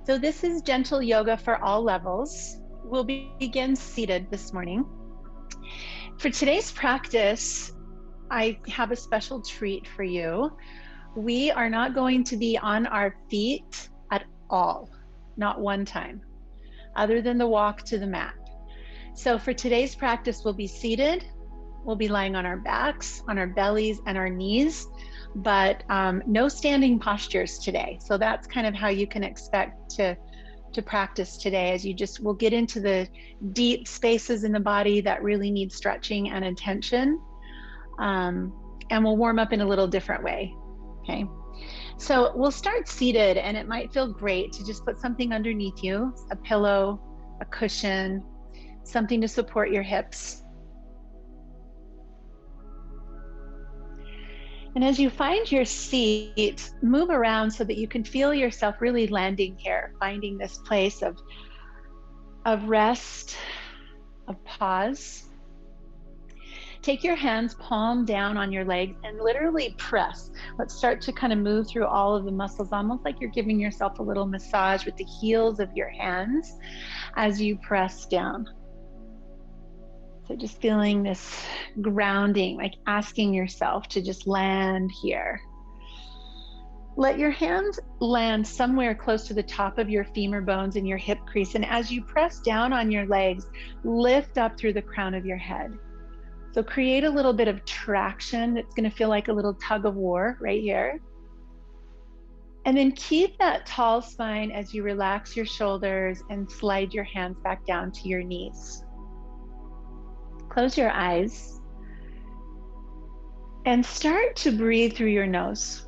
So this is gentle yoga for all levels. We'll begin seated this morning. For today's practice, I have a special treat for you. We are not going to be on our feet at all, not one time, other than the walk to the mat. So for today's practice, we'll be seated. We'll be lying on our backs, on our bellies, and our knees, but no standing postures today. So that's kind of how you can expect to practice today, as we'll get into the deep spaces in the body that really need stretching and attention. And we'll warm up in a little different way, okay? So we'll start seated, and it might feel great to just put something underneath you, a pillow, a cushion, something to support your hips. And as you find your seat, move around so that you can feel yourself really landing here, finding this place of rest, of pause. Take your hands palm down on your legs and literally press. Let's start to kind of move through all of the muscles, almost like you're giving yourself a little massage with the heels of your hands as you press down. So just feeling this grounding, like asking yourself to just land here. Let your hands land somewhere close to the top of your femur bones and your hip crease. And as you press down on your legs, lift up through the crown of your head. So create a little bit of traction. It's going to feel like a little tug of war right here. And then keep that tall spine as you relax your shoulders and slide your hands back down to your knees. Close your eyes and start to breathe through your nose.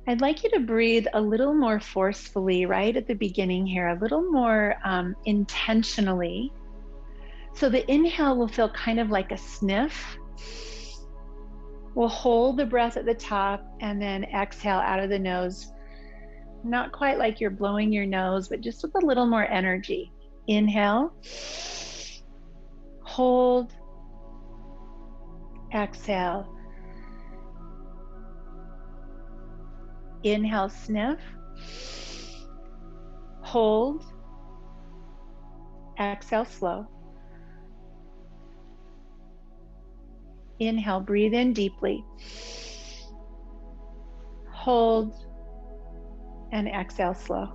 I'd like you to breathe a little more forcefully right at the beginning here, a little more intentionally. So the inhale will feel kind of like a sniff. We'll hold the breath at the top and then exhale out of the nose. Not quite like you're blowing your nose, but just with a little more energy. Inhale, hold, exhale. Inhale, sniff, hold, exhale, slow. Inhale, breathe in deeply, hold, and exhale slow.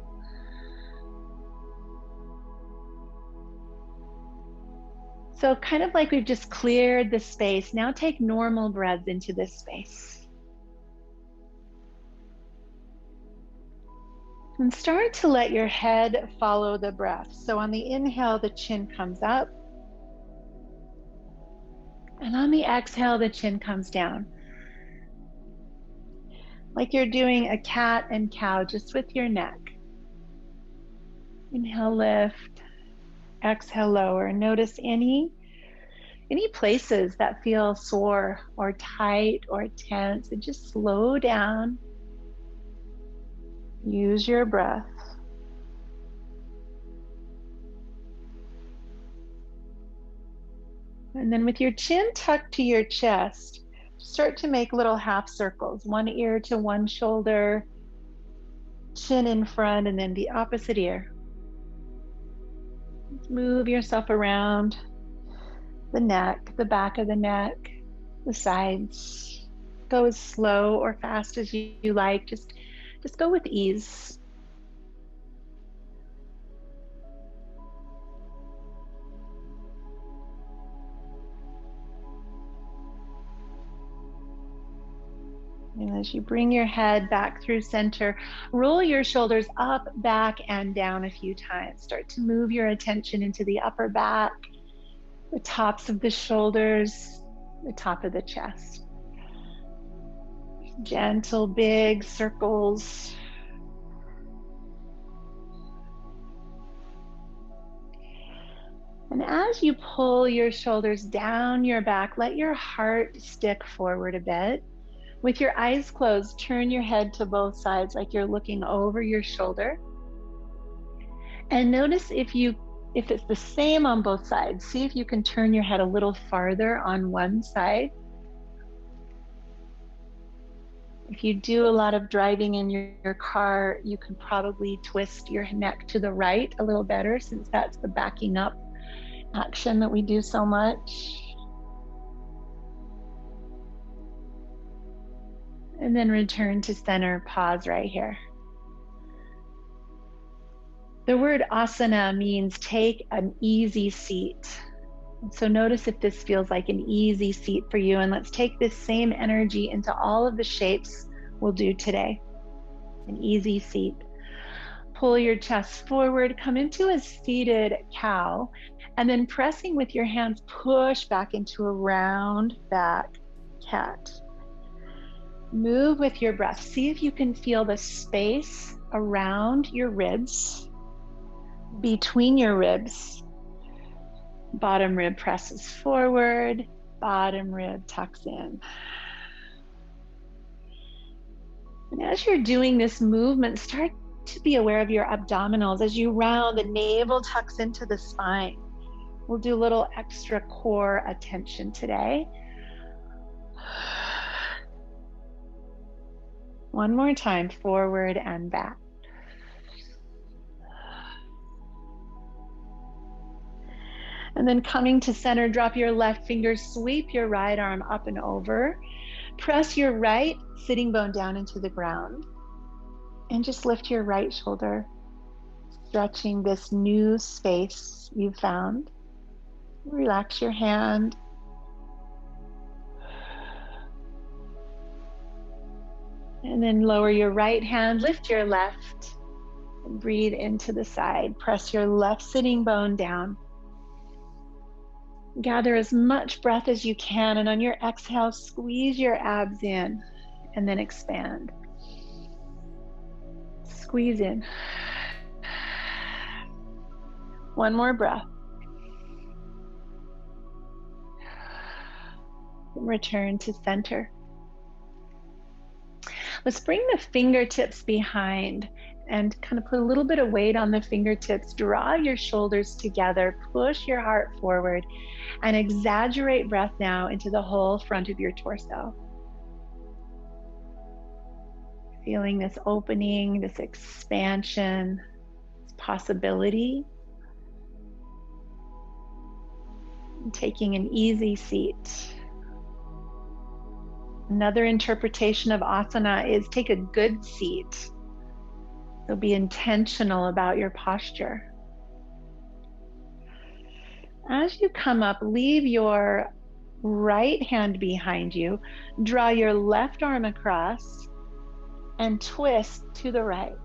So kind of like we've just cleared the space, now take normal breaths into this space. And start to let your head follow the breath. So on the inhale, the chin comes up. And on the exhale, the chin comes down. Like you're doing a cat and cow just with your neck. Inhale, lift, exhale, lower. Notice any places that feel sore or tight or tense, and just slow down. Use your breath. And then with your chin tucked to your chest, start to make little half circles, one ear to one shoulder, chin in front, and then the opposite ear. Move yourself around the neck, the back of the neck, the sides. Go as slow or fast as you like. Just go with ease. And as you bring your head back through center, roll your shoulders up, back, and down a few times. Start to move your attention into the upper back, the tops of the shoulders, the top of the chest. Gentle, big circles. And as you pull your shoulders down your back, let your heart stick forward a bit. With your eyes closed, turn your head to both sides like you're looking over your shoulder. And notice if it's the same on both sides. See if you can turn your head a little farther on one side. If you do a lot of driving in your car, you can probably twist your neck to the right a little better, since that's the backing up action that we do so much. And then return to center, pause right here. The word asana means take an easy seat. So notice if this feels like an easy seat for you, and let's take this same energy into all of the shapes we'll do today. An easy seat. Pull your chest forward, come into a seated cow, and then pressing with your hands, push back into a round back cat. Move with your breath. See if you can feel the space around your ribs, between your ribs. Bottom rib presses forward, bottom rib tucks in. And as you're doing this movement, start to be aware of your abdominals. As you round, the navel tucks into the spine. We'll do a little extra core attention today. One more time, forward and back. And then coming to center, drop your left finger, sweep your right arm up and over. Press your right sitting bone down into the ground. And just lift your right shoulder, stretching this new space you found. Relax your hand. And then lower your right hand, lift your left, and breathe into the side. Press your left sitting bone down. Gather as much breath as you can, and on your exhale, squeeze your abs in and then expand. Squeeze in. One more breath. Return to center. Let's bring the fingertips behind and kind of put a little bit of weight on the fingertips. Draw your shoulders together, push your heart forward, and exaggerate breath now into the whole front of your torso. Feeling this opening, this expansion, this possibility. And taking an easy seat. Another interpretation of asana is take a good seat. So be intentional about your posture. As you come up, leave your right hand behind you, draw your left arm across, and twist to the right.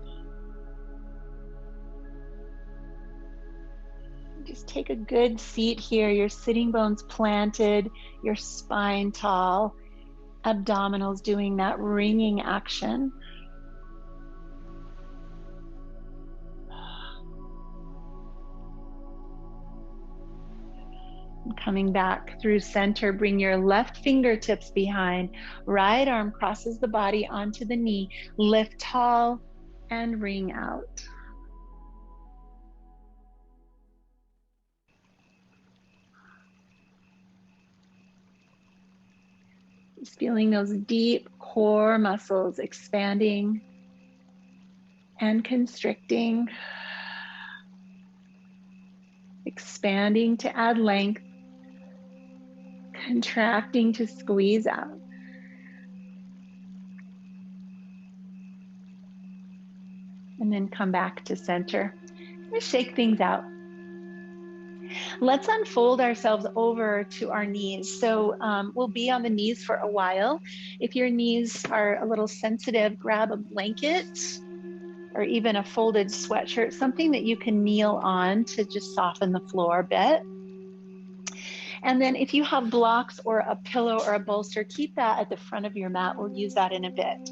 Just take a good seat here, your sitting bones planted, your spine tall, abdominals doing that ringing action. Coming back through center, bring your left fingertips behind, right arm crosses the body onto the knee, lift tall and ring out. Just feeling those deep core muscles expanding and constricting, expanding to add length, contracting to squeeze out. And then come back to center. Let's shake things out. Let's unfold ourselves over to our knees. So we'll be on the knees for a while. If your knees are a little sensitive, grab a blanket or even a folded sweatshirt, something that you can kneel on to just soften the floor a bit. And then if you have blocks or a pillow or a bolster, keep that at the front of your mat. We'll use that in a bit.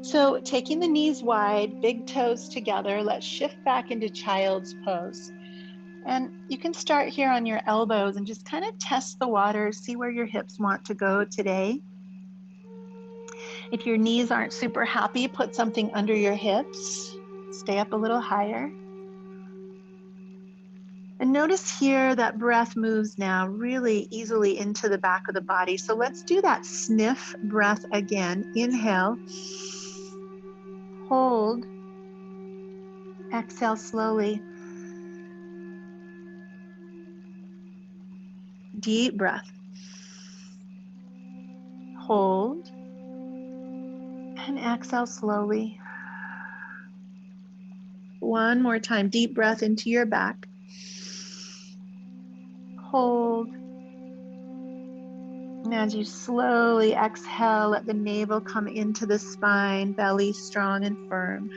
So taking the knees wide, big toes together, let's shift back into child's pose. And you can start here on your elbows and just kind of test the waters, see where your hips want to go today. If your knees aren't super happy, put something under your hips. Stay up a little higher. And notice here that breath moves now really easily into the back of the body. So let's do that sniff breath again. Inhale, hold, exhale slowly. Deep breath. Hold and exhale slowly. One more time, deep breath into your back. Hold. And as you slowly exhale, let the navel come into the spine, belly strong and firm.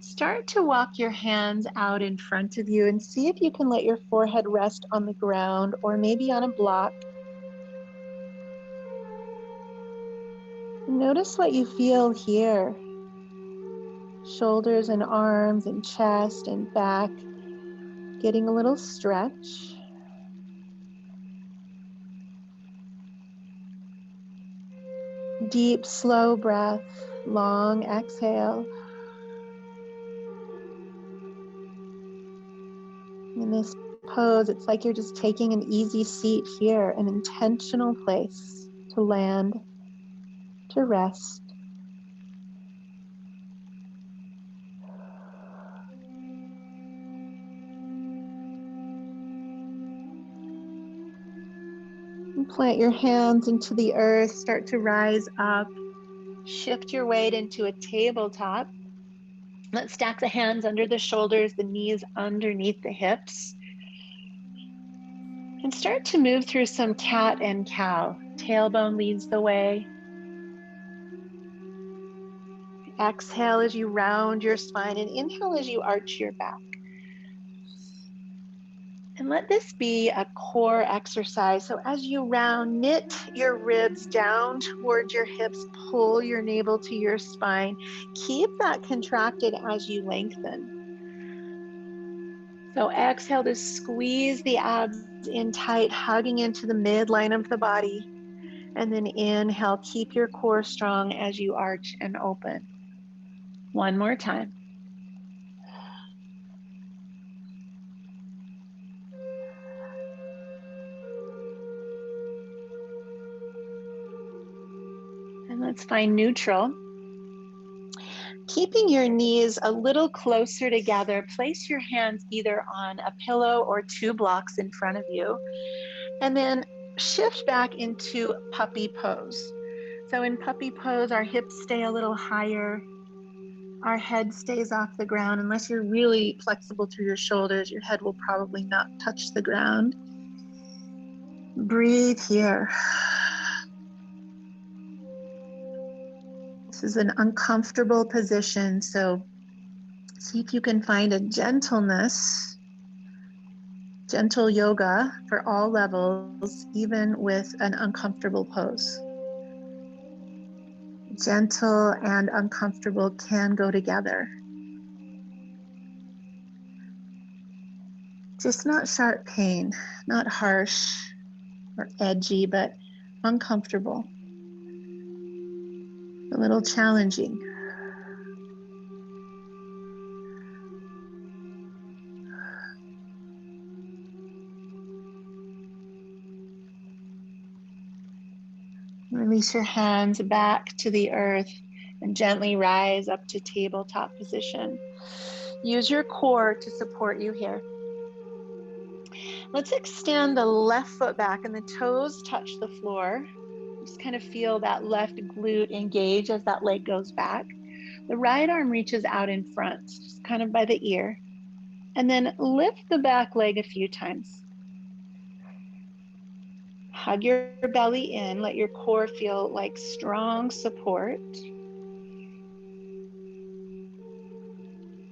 Start to walk your hands out in front of you and see if you can let your forehead rest on the ground or maybe on a block. Notice what you feel here. Shoulders and arms and chest and back getting a little stretch. Deep, slow breath, long exhale. In this pose, it's like you're just taking an easy seat here, an intentional place to land, to rest. And plant your hands into the earth, start to rise up, shift your weight into a tabletop. Let's stack the hands under the shoulders, the knees underneath the hips. And start to move through some cat and cow. Tailbone leads the way. Exhale as you round your spine and inhale as you arch your back. And let this be a core exercise. So as you round, knit your ribs down towards your hips, pull your navel to your spine. Keep that contracted as you lengthen. So exhale to squeeze the abs in tight, hugging into the midline of the body. And then inhale, keep your core strong as you arch and open. One more time. And let's find neutral. Keeping your knees a little closer together, place your hands either on a pillow or two blocks in front of you, and then shift back into puppy pose. So in puppy pose, our hips stay a little higher, our head stays off the ground. Unless you're really flexible through your shoulders, your head will probably not touch the ground. Breathe here. This is an uncomfortable position, so see if you can find a gentleness, gentle yoga for all levels, even with an uncomfortable pose. Gentle and uncomfortable can go together. Just not sharp pain, not harsh or edgy, but uncomfortable. A little challenging. Release your hands back to the earth and gently rise up to tabletop position. Use your core to support you here. Let's extend the left foot back and the toes touch the floor. Just kind of feel that left glute engage as that leg goes back. The right arm reaches out in front, just kind of by the ear. And then lift the back leg a few times. Hug your belly in, let your core feel like strong support.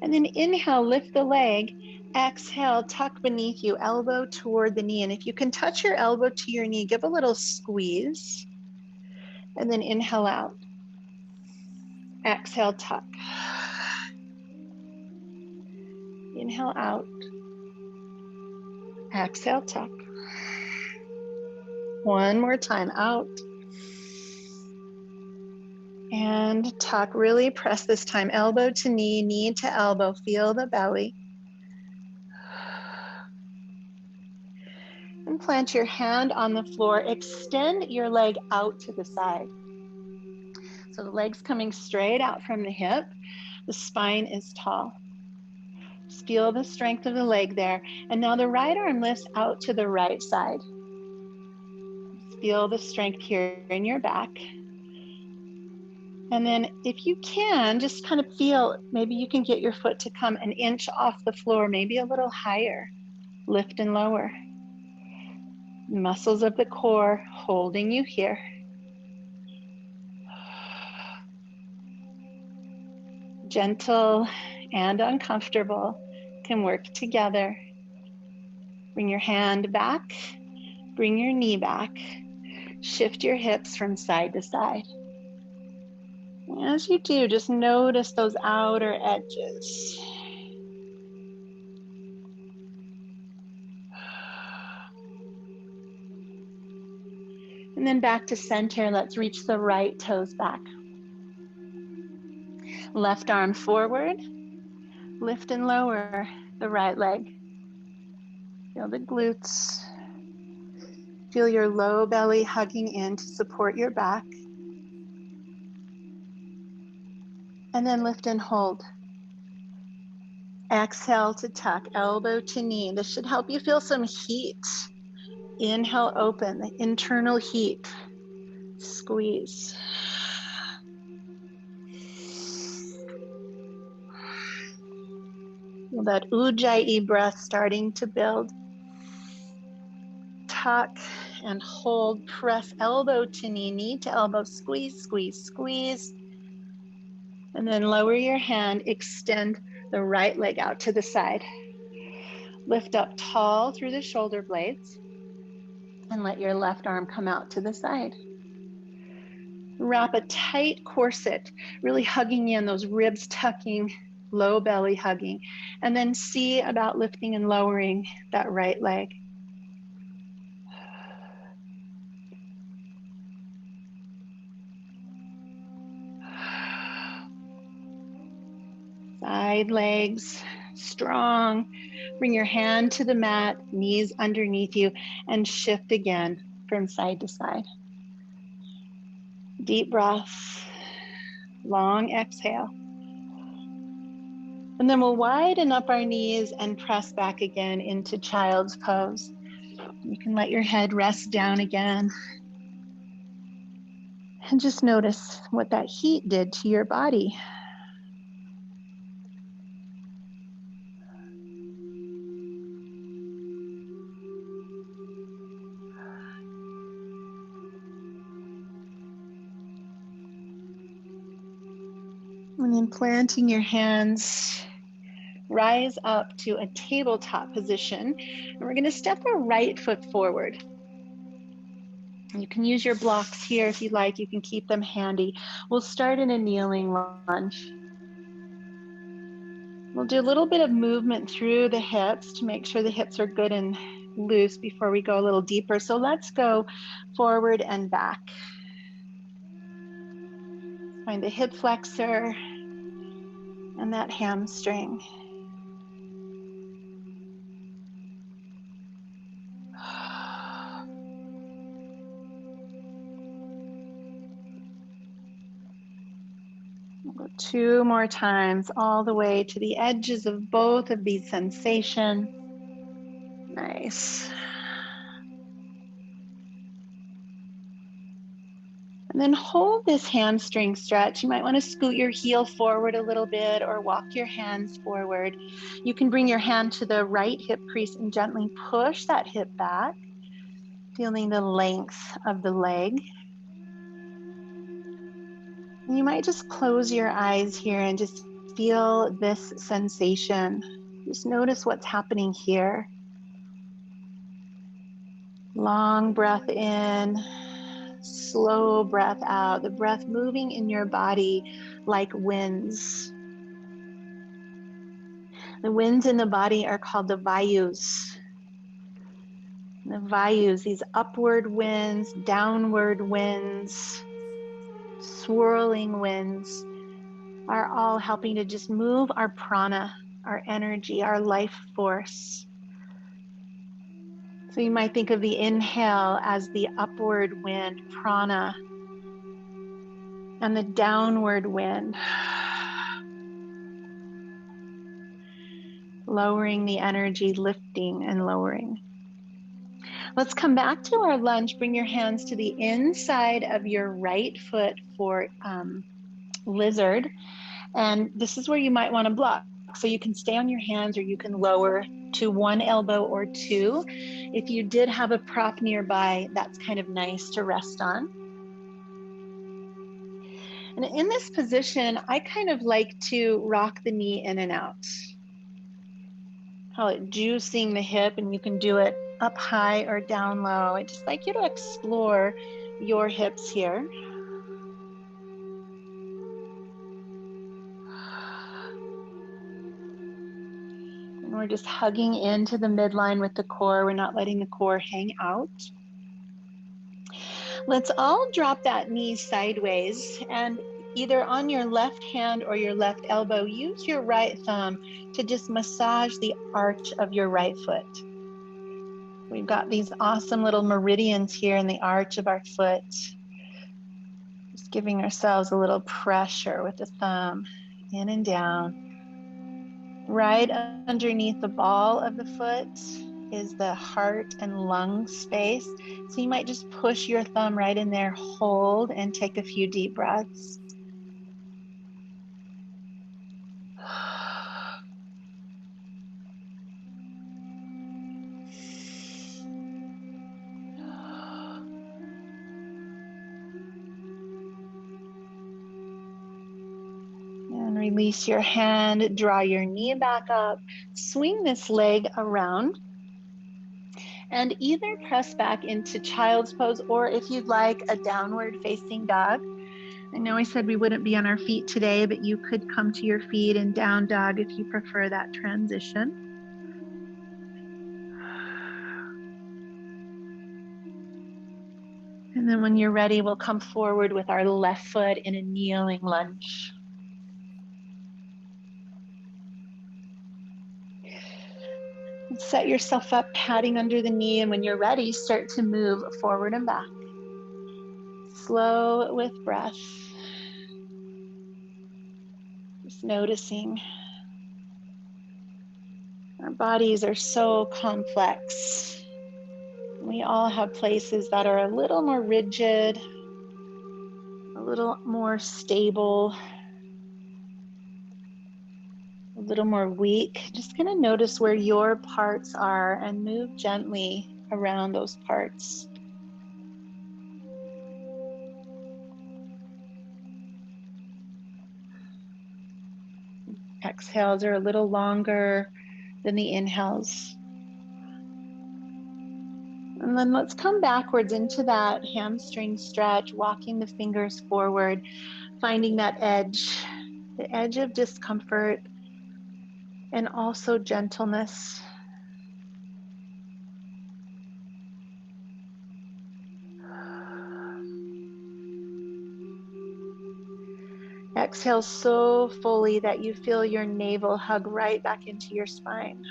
And then inhale, lift the leg. Exhale, tuck beneath you, elbow toward the knee. And if you can touch your elbow to your knee, give a little squeeze. And then inhale out. Exhale, tuck. Inhale out. Exhale, tuck. One more time, out. And tuck, really press this time, elbow to knee, knee to elbow, feel the belly. And plant your hand on the floor. Extend your leg out to the side. So the leg's coming straight out from the hip. The spine is tall. Just feel the strength of the leg there. And now the right arm lifts out to the right side. Feel the strength here in your back. And then if you can, just kind of feel, maybe you can get your foot to come an inch off the floor, maybe a little higher. Lift and lower. Muscles of the core holding you here. Gentle and uncomfortable can work together. Bring your hand back, bring your knee back. Shift your hips from side to side. As you do, just notice those outer edges. And then back to center. Let's reach the right toes back. Left arm forward. Lift and lower the right leg. Feel the glutes. Feel your low belly hugging in to support your back. And then lift and hold. Exhale to tuck, elbow to knee. This should help you feel some heat. Inhale, open, the internal heat. Squeeze. Feel that ujjayi breath starting to build. Tuck and hold, press elbow to knee, knee to elbow, squeeze, squeeze, squeeze. And then lower your hand, extend the right leg out to the side. Lift up tall through the shoulder blades and let your left arm come out to the side. Wrap a tight corset, really hugging in, those ribs tucking, low belly hugging, and then see about lifting and lowering that right leg. Side legs, strong. Bring your hand to the mat, knees underneath you, and shift again from side to side. Deep breath, long exhale. And then we'll widen up our knees and press back again into child's pose. You can let your head rest down again. And just notice what that heat did to your body. And then planting your hands, rise up to a tabletop position. And we're going to step our right foot forward. You can use your blocks here if you like. You can keep them handy. We'll start in a kneeling lunge. We'll do a little bit of movement through the hips to make sure the hips are good and loose before we go a little deeper. So let's go forward and back. Find the hip flexor and that hamstring. We'll go 2 more times, all the way to the edges of both of these sensations. Nice. And then hold this hamstring stretch. You might want to scoot your heel forward a little bit or walk your hands forward. You can bring your hand to the right hip crease and gently push that hip back, feeling the length of the leg. And you might just close your eyes here and just feel this sensation. Just notice what's happening here. Long breath in. Slow breath out, the breath moving in your body like winds. The winds in the body are called the vayus. The vayus, these upward winds, downward winds, swirling winds, are all helping to just move our prana, our energy, our life force So you might think of the inhale as the upward wind, prana, and the downward wind, lowering the energy, lifting and lowering. Let's come back to our lunge. Bring your hands to the inside of your right foot for lizard. And this is where you might want to block. So you can stay on your hands or you can lower to one elbow or two. If you did have a prop nearby, that's kind of nice to rest on. And in this position, I kind of like to rock the knee in and out. Call it juicing the hip, and you can do it up high or down low. I'd just like you to explore your hips here. And we're just hugging into the midline with the core. We're not letting the core hang out. Let's all drop that knee sideways, and either on your left hand or your left elbow, use your right thumb to just massage the arch of your right foot. We've got these awesome little meridians here in the arch of our foot. Just giving ourselves a little pressure with the thumb, in and down. Right underneath the ball of the foot is the heart and lung space. So you might just push your thumb right in there, hold, and take a few deep breaths. And release your hand, draw your knee back up, swing this leg around, and either press back into child's pose, or if you'd like, a downward facing dog. I know I said we wouldn't be on our feet today, but you could come to your feet in down dog if you prefer that transition. And then when you're ready, we'll come forward with our left foot in a kneeling lunge. Set yourself up, patting under the knee, and when you're ready, start to move forward and back. Slow with breath. Just noticing. Our bodies are so complex. We all have places that are a little more rigid, a little more stable, a little more weak. Just gonna notice where your parts are and move gently around those parts. Exhales are a little longer than the inhales. And then let's come backwards into that hamstring stretch, walking the fingers forward, finding that edge, the edge of discomfort, and also gentleness. Exhale so fully that you feel your navel hug right back into your spine.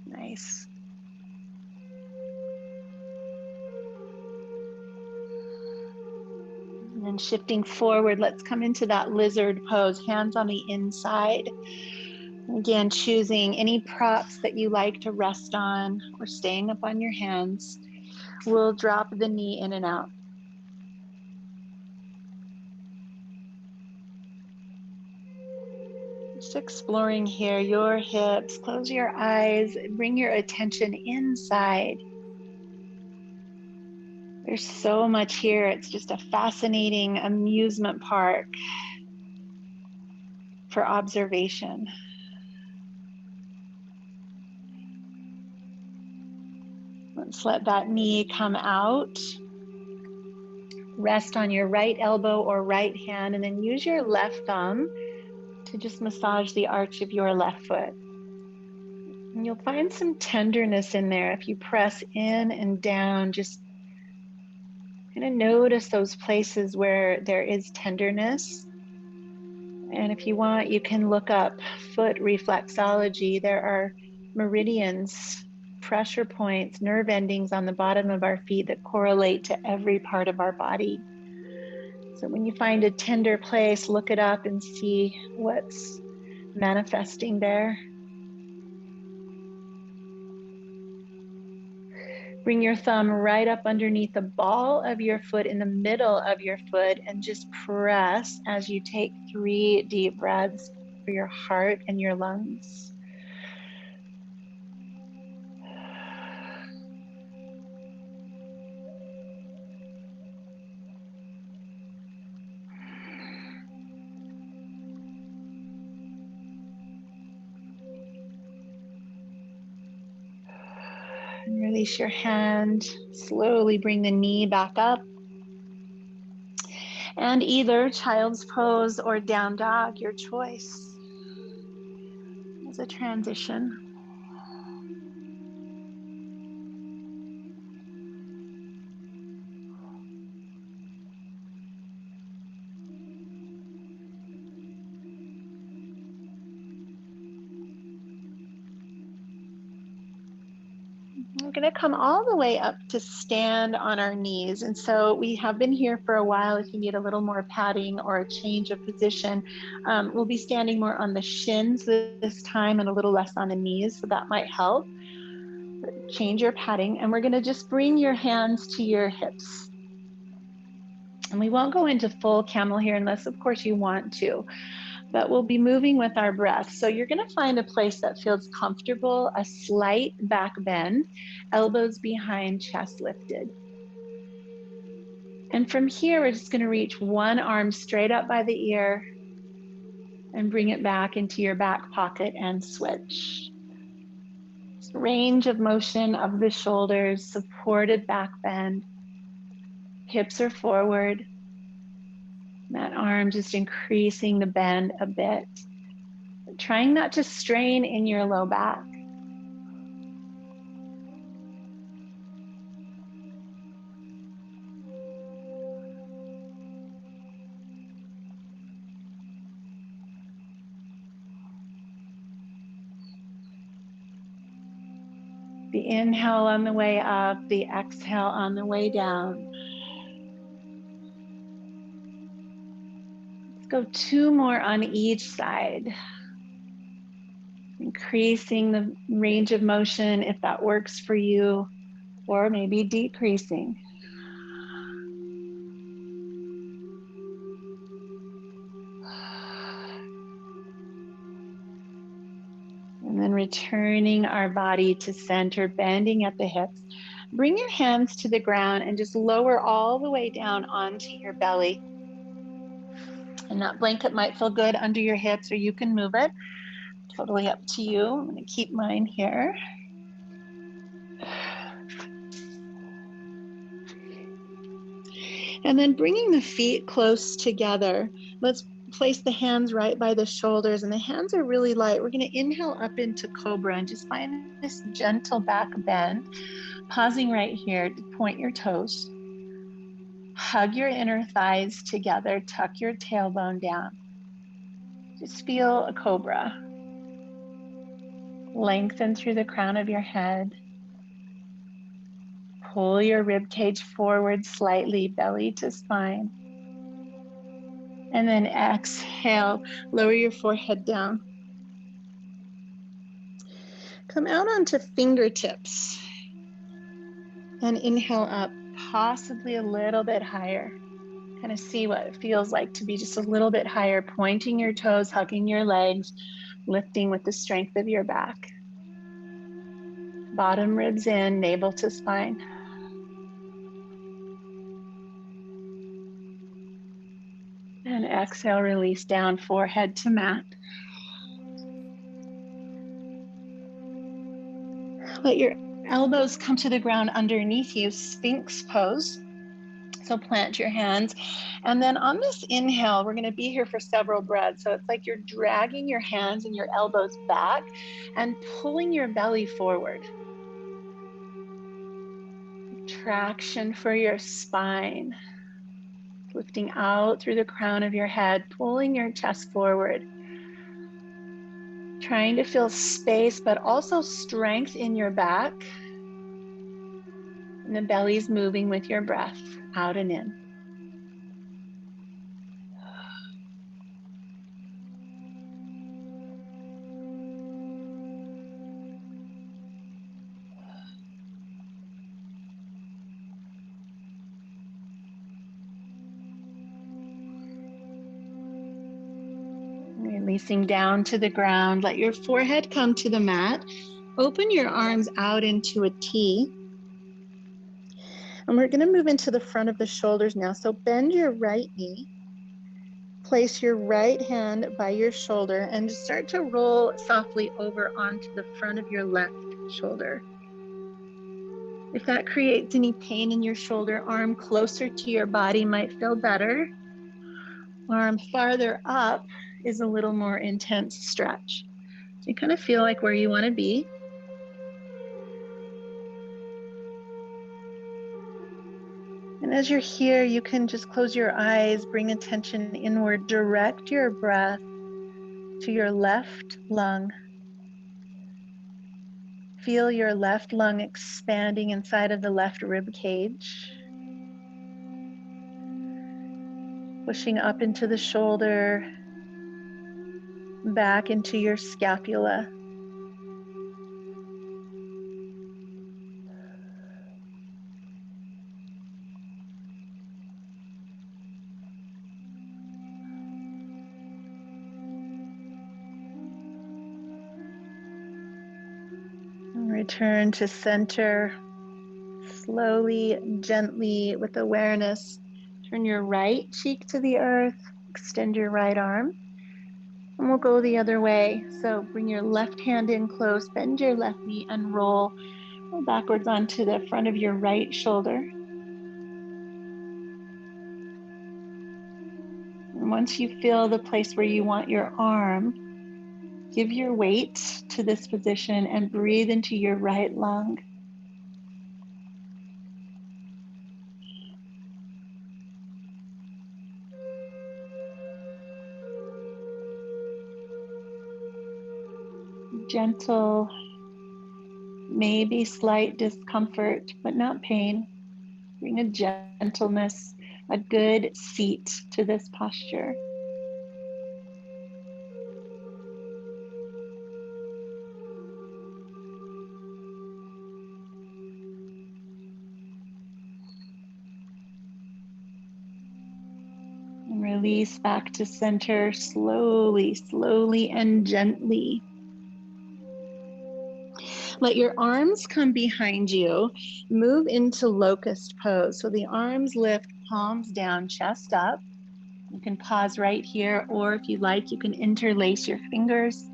Nice. And then shifting forward, let's come into that lizard pose, hands on the inside. Again, choosing any props that you like to rest on or staying up on your hands. We'll drop the knee in and out. Just exploring here, your hips, close your eyes, bring your attention inside. There's so much here. It's just a fascinating amusement park for observation. Let's let that knee come out. Rest on your right elbow or right hand, and then use your left thumb to just massage the arch of your left foot. And you'll find some tenderness in there if you press in and down. Just kind of notice those places where there is tenderness And if you want, you can look up foot reflexology. There are meridians, pressure points, nerve endings on the bottom of our feet that correlate to every part of our body. So when you find a tender place, look it up and see what's manifesting there. Bring your thumb right up underneath the ball of your foot in the middle of your foot and just press as you take 3 deep breaths for your heart and your lungs. And release your hand. Slowly bring the knee back up. And either child's pose or down dog, your choice, as a transition. We're going to come all the way up to stand on our knees. And so we have been here for a while. If you need a little more padding or a change of position, we'll be standing more on the shins this time and a little less on the knees. So that might help. Change your padding. And we're going to just bring your hands to your hips. And we won't go into full camel here unless, of course, you want to. But we'll be moving with our breath. So you're going to find a place that feels comfortable, a slight back bend, elbows behind, chest lifted. And from here, we're just going to reach one arm straight up by the ear and bring it back into your back pocket and switch. Range of motion of the shoulders, supported back bend. Hips are forward. That arm just increasing the bend a bit. Trying not to strain in your low back. The inhale on the way up, the exhale on the way down. Let's go 2 more on each side. Increasing the range of motion if that works for you, or maybe decreasing. And then returning our body to center, bending at the hips. Bring your hands to the ground and just lower all the way down onto your belly. And that blanket might feel good under your hips, or you can move it. Totally up to you. I'm going to keep mine here. And then bringing the feet close together. Let's place the hands right by the shoulders, and the hands are really light. We're going to inhale up into Cobra and just find this gentle back bend. Pausing right here to point your toes. Hug your inner thighs together. Tuck your tailbone down. Just feel a Cobra. Lengthen through the crown of your head. Pull your rib cage forward slightly, belly to spine. And then exhale, lower your forehead down. Come out onto fingertips. And inhale up, possibly a little bit higher. Kind of see what it feels like to be just a little bit higher, pointing your toes, hugging your legs, lifting with the strength of your back. Bottom ribs in, navel to spine. And exhale, release down, forehead to mat. Let your elbows come to the ground underneath you, Sphinx Pose. So plant your hands. And then on this inhale, we're going to be here for several breaths. So it's like you're dragging your hands and your elbows back and pulling your belly forward. Traction for your spine. Lifting out through the crown of your head, pulling your chest forward. Trying to feel space, but also strength in your back. And the belly's moving with your breath, out and in. Releasing down to the ground, let your forehead come to the mat. Open your arms out into a T. And we're going to move into the front of the shoulders now. So bend your right knee. Place your right hand by your shoulder and just start to roll softly over onto the front of your left shoulder. If that creates any pain in your shoulder, arm closer to your body might feel better. Arm farther up is a little more intense stretch. So you kind of feel like where you want to be. And as you're here, you can just close your eyes, bring attention inward, direct your breath to your left lung. Feel your left lung expanding inside of the left rib cage. Pushing up into the shoulder, back into your scapula. And return to center. Slowly, gently, with awareness. Turn your right cheek to the earth. Extend your right arm. And we'll go the other way. So bring your left hand in close, bend your left knee and roll backwards onto the front of your right shoulder. And once you feel the place where you want your arm, give your weight to this position and breathe into your right lung. Gentle, maybe slight discomfort, but not pain. Bring a gentleness, a good seat to this posture. And release back to center slowly, slowly and gently. Let your arms come behind you. Move into locust pose. So the arms lift, palms down, chest up. You can pause right here, or if you like, you can interlace your fingers.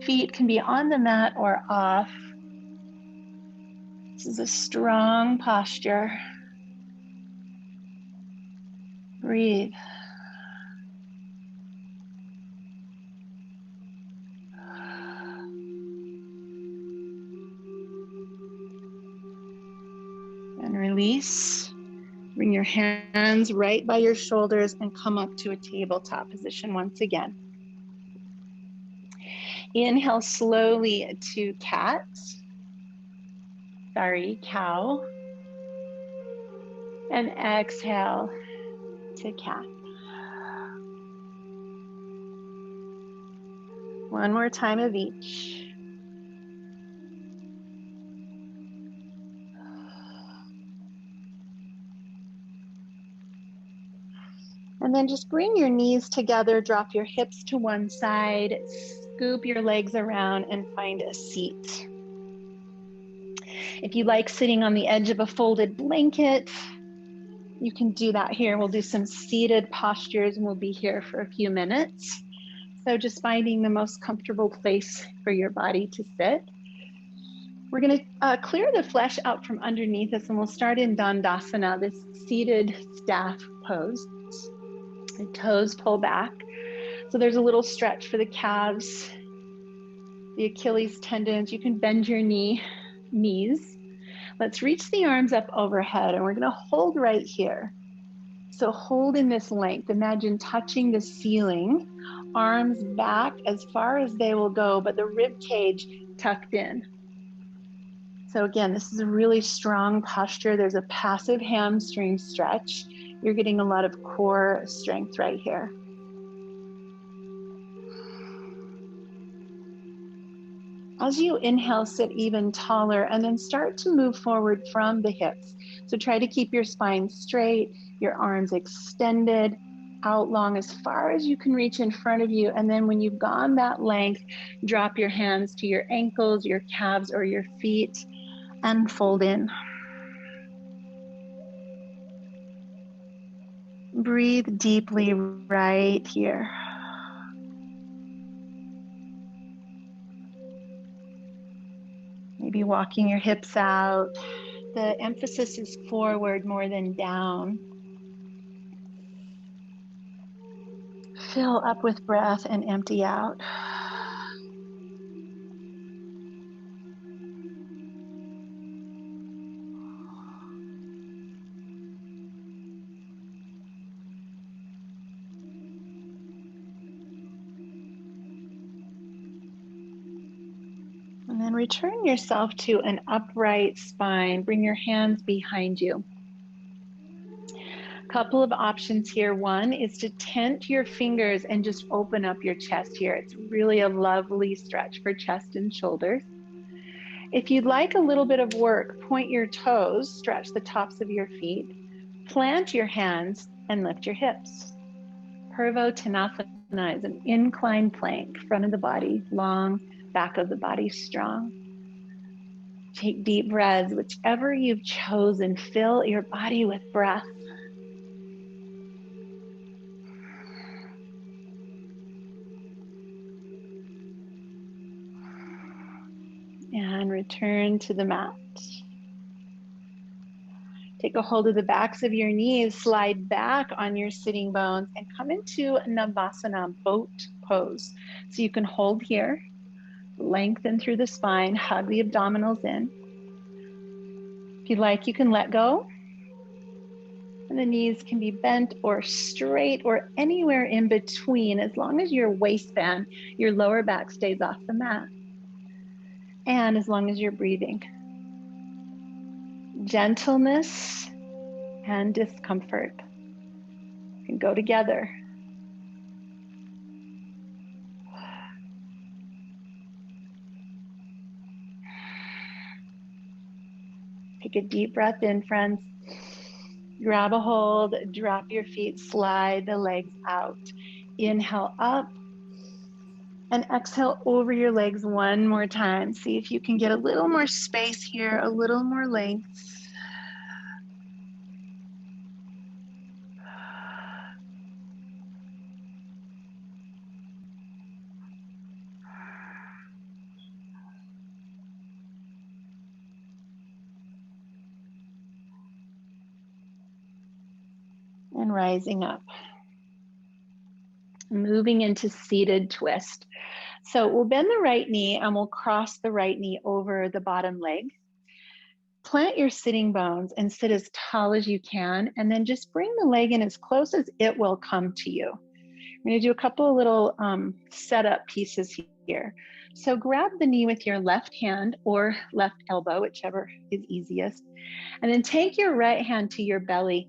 Feet can be on the mat or off. This is a strong posture. Breathe. And release. Bring your hands right by your shoulders and come up to a tabletop position once again. Inhale slowly to cow. And exhale to cat. One more time of each. And then just bring your knees together, drop your hips to one side, scoop your legs around and find a seat. If you like sitting on the edge of a folded blanket, you can do that here. We'll do some seated postures and we'll be here for a few minutes. So just finding the most comfortable place for your body to sit. We're going to clear the flesh out from underneath us and we'll start in Dandasana, this seated staff pose. The toes pull back. So there's a little stretch for the calves, the Achilles tendons. You can bend your knees. Let's reach the arms up overhead and we're going to hold right here. So hold in this length. Imagine touching the ceiling, arms back as far as they will go, but the rib cage tucked in. So again, this is a really strong posture. There's a passive hamstring stretch. You're getting a lot of core strength right here. As you inhale, sit even taller and then start to move forward from the hips. So try to keep your spine straight, your arms extended out long as far as you can reach in front of you. And then when you've gone that length, drop your hands to your ankles, your calves, or your feet and fold in. Breathe deeply right here. Maybe walking your hips out. The emphasis is forward more than down. Fill up with breath and empty out. And then return yourself to an upright spine. Bring your hands behind you. Couple of options here. One is to tent your fingers and just open up your chest here. It's really a lovely stretch for chest and shoulders. If you'd like a little bit of work, point your toes, stretch the tops of your feet, plant your hands and lift your hips. Urdhvadhanyarasana is an inclined plank, front of the body long, back of the body strong. Take deep breaths, whichever you've chosen. Fill your body with breath. And return to the mat. Take a hold of the backs of your knees, slide back on your sitting bones, and come into Navasana, boat pose. So you can hold here, lengthen through the spine, hug the abdominals in. If you'd like, you can let go. And the knees can be bent or straight or anywhere in between, as long as your waistband, your lower back stays off the mat. And as long as you're breathing. Gentleness and discomfort can go together. Take a deep breath in, friends. Grab a hold, drop your feet, slide the legs out. Inhale up and exhale over your legs one more time. See if you can get a little more space here, a little more length. And rising up. Moving into seated twist. So we'll bend the right knee and we'll cross the right knee over the bottom leg. Plant your sitting bones and sit as tall as you can, and then just bring the leg in as close as it will come to you. We're going to do a couple of little setup pieces here. So grab the knee with your left hand or left elbow, whichever is easiest, and then take your right hand to your belly.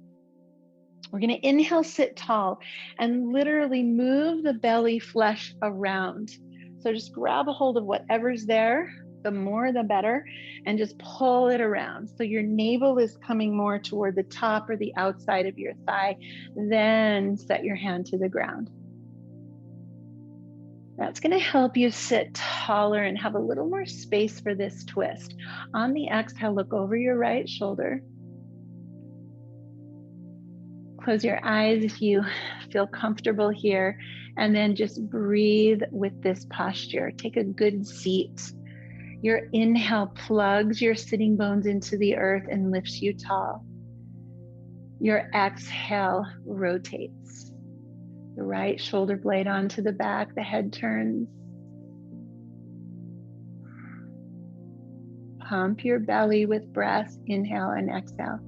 We're going to inhale, sit tall, and literally move the belly flesh around. So just grab a hold of whatever's there, the more the better, and just pull it around. So your navel is coming more toward the top or the outside of your thigh. Then set your hand to the ground. That's going to help you sit taller and have a little more space for this twist. On the exhale, look over your right shoulder. Close your eyes if you feel comfortable here, and then just breathe with this posture. Take a good seat. Your inhale plugs your sitting bones into the earth and lifts you tall. Your exhale rotates. The right shoulder blade onto the back, the head turns. Pump your belly with breath, inhale and exhale.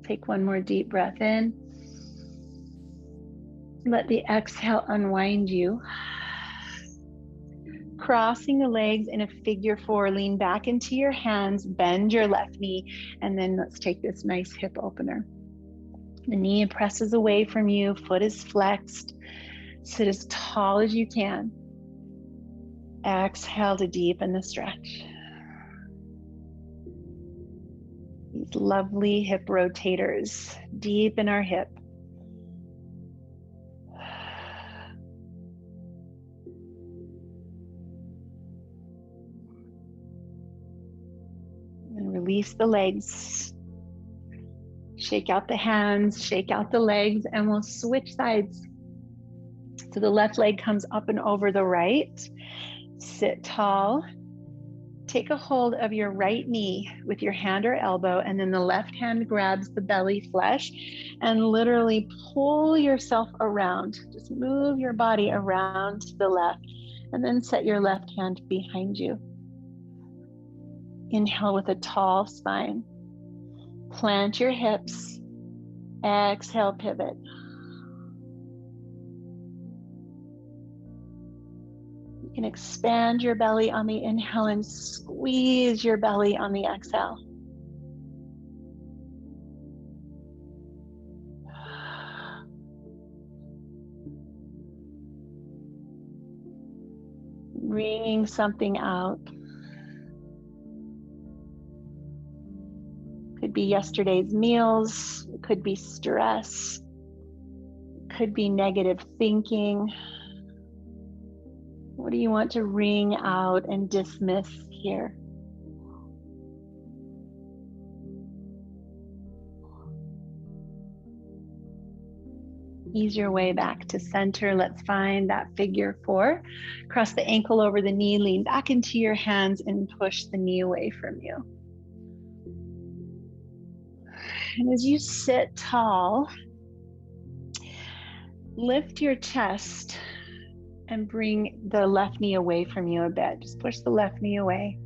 Take one more deep breath in. Let the exhale unwind you. Crossing the legs in a figure four, lean back into your hands, bend your left knee, and then let's take this nice hip opener. The knee presses away from you, foot is flexed. Sit as tall as you can. Exhale to deepen the stretch. These lovely hip rotators, deep in our hip. And release the legs. Shake out the hands, shake out the legs, and we'll switch sides. So the left leg comes up and over the right. Sit tall. Take a hold of your right knee with your hand or elbow, and then the left hand grabs the belly flesh and literally pull yourself around. Just move your body around to the left, and then set your left hand behind you. Inhale with a tall spine. Plant your hips. Exhale, pivot. You can expand your belly on the inhale and squeeze your belly on the exhale. Wringing something out. Could be yesterday's meals, it could be stress, it could be negative thinking. What do you want to wring out and dismiss here? Ease your way back to center. Let's find that figure four. Cross the ankle over the knee, lean back into your hands and push the knee away from you. And as you sit tall, lift your chest and bring the left knee away from you a bit. Just push the left knee away.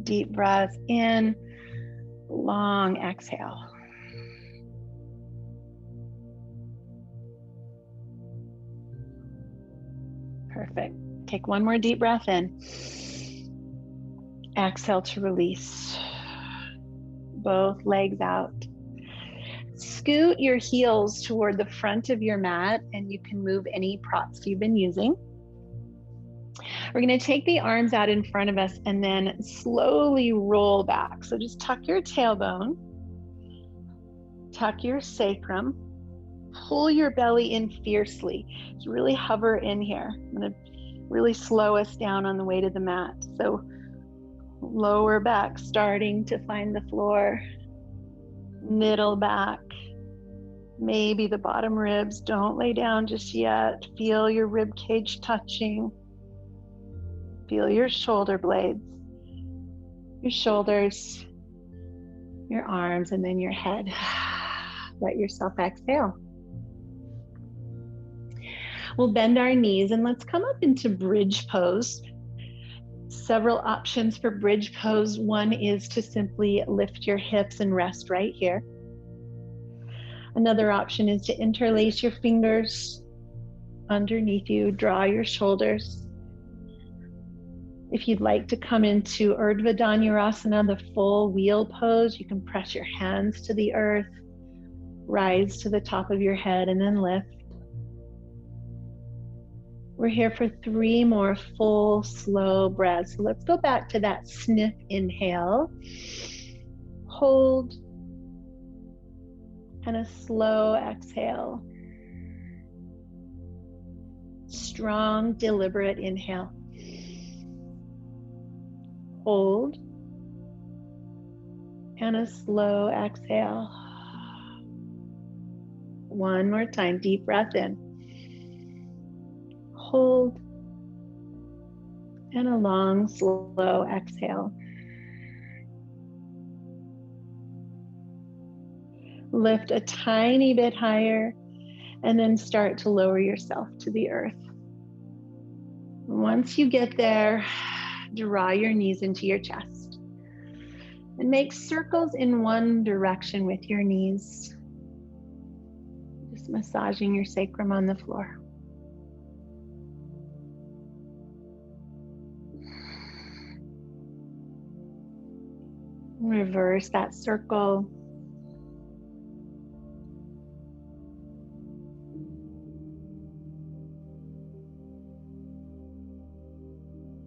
Deep breath in, long exhale. Perfect. Take one more deep breath in. Exhale to release. Both legs out. Scoot your heels toward the front of your mat, and you can move any props you've been using. We're going to take the arms out in front of us and then slowly roll back. So just tuck your tailbone, tuck your sacrum, pull your belly in fiercely. Just really hover in here. I'm going to really slow us down on the way to the mat. So lower back, starting to find the floor. Middle back, maybe the bottom ribs. Don't lay down just yet. Feel your rib cage touching. Feel your shoulder blades, your shoulders, your arms, and then your head. Let yourself exhale. We'll bend our knees and let's come up into bridge pose. Several options for bridge pose. One is to simply lift your hips and rest right here. Another option is to interlace your fingers underneath you, draw your shoulders. If you'd like to come into Urdhvadhanyarasana, the full wheel pose, you can press your hands to the earth, rise to the top of your head, and then lift. We're here for 3 more full, slow breaths. So let's go back to that sniff inhale. Hold. And a slow exhale. Strong, deliberate inhale. Hold. And a slow exhale. One more time, deep breath in. Hold, and a long, slow exhale. Lift a tiny bit higher, and then start to lower yourself to the earth. Once you get there, draw your knees into your chest and make circles in one direction with your knees. Just massaging your sacrum on the floor. Reverse that circle.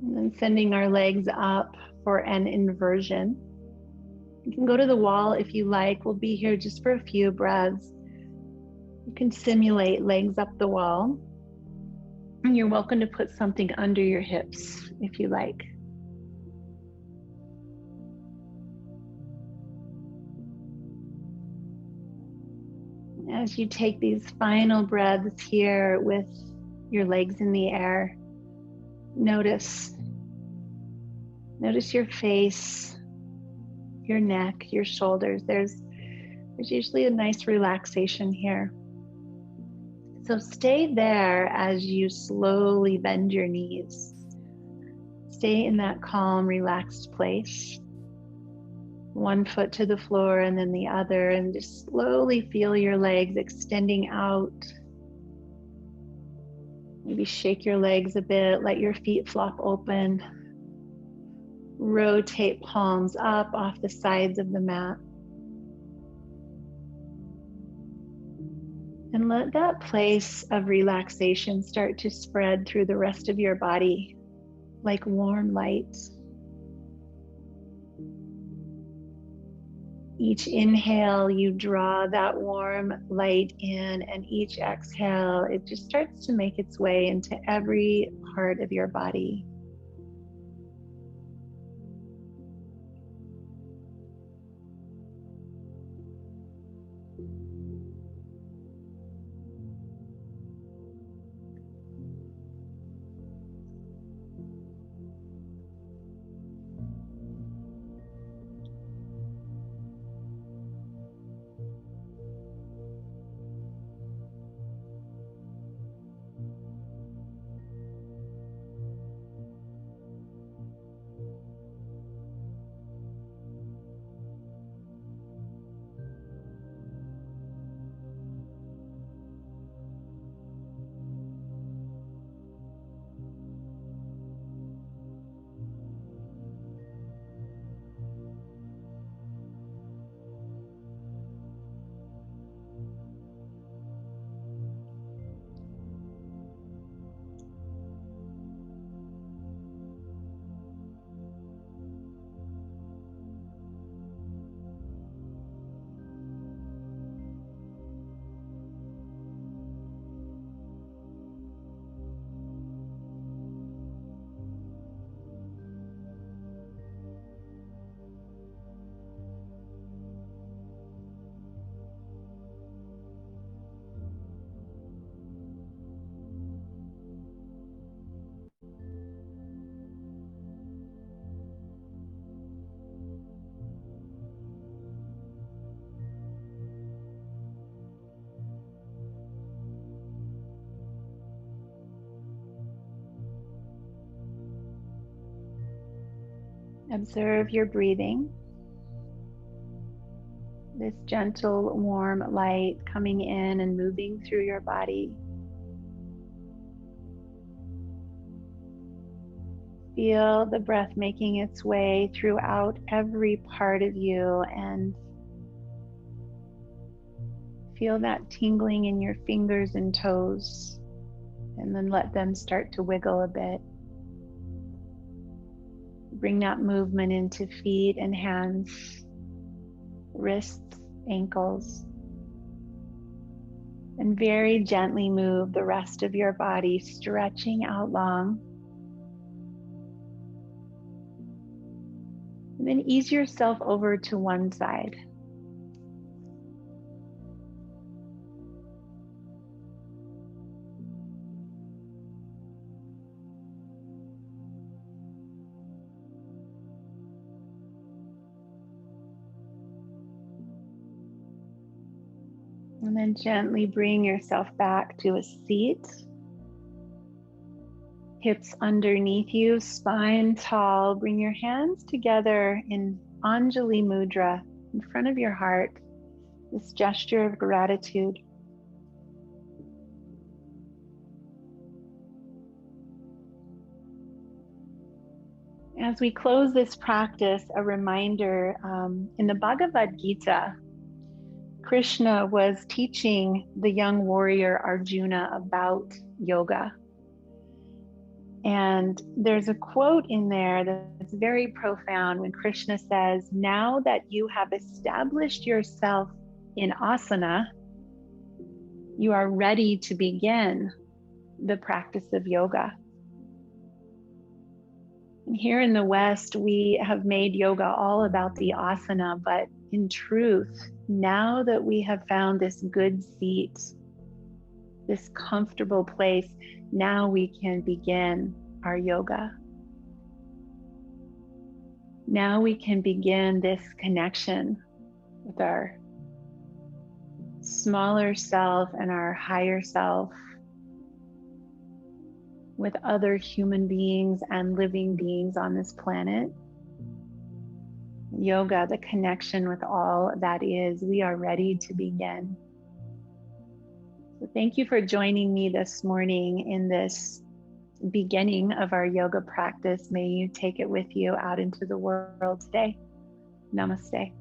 And then sending our legs up for an inversion. You can go to the wall if you like. We'll be here just for a few breaths. You can simulate legs up the wall. And you're welcome to put something under your hips if you like. As you take these final breaths here with your legs in the air, notice your face, your neck, your shoulders. There's usually a nice relaxation here. So stay there as you slowly bend your knees. Stay in that calm, relaxed place. One foot to the floor and then the other, and just slowly feel your legs extending out. Maybe shake your legs a bit, let your feet flop open. Rotate palms up off the sides of the mat. And let that place of relaxation start to spread through the rest of your body like warm light. Each inhale, you draw that warm light in, and each exhale, it just starts to make its way into every part of your body. Observe your breathing. This gentle, warm light coming in and moving through your body. Feel the breath making its way throughout every part of you, and feel that tingling in your fingers and toes, and then let them start to wiggle a bit. Bring that movement into feet and hands, wrists, ankles, and very gently move the rest of your body, stretching out long. And then ease yourself over to one side. And then gently bring yourself back to a seat. Hips underneath you, spine tall. Bring your hands together in Anjali Mudra in front of your heart, this gesture of gratitude. As we close this practice, a reminder, in the Bhagavad Gita, Krishna was teaching the young warrior Arjuna about yoga. And there's a quote in there that's very profound when Krishna says, "Now that you have established yourself in asana, you are ready to begin the practice of yoga." And here in the West, we have made yoga all about the asana, but in truth, now that we have found this good seat, this comfortable place, now we can begin our yoga. Now we can begin this connection with our smaller self and our higher self, with other human beings and living beings on this planet. Yoga, the connection with all that is, we are ready to begin. So thank you for joining me this morning in this beginning of our yoga practice. May you take it with you out into the world today. Namaste.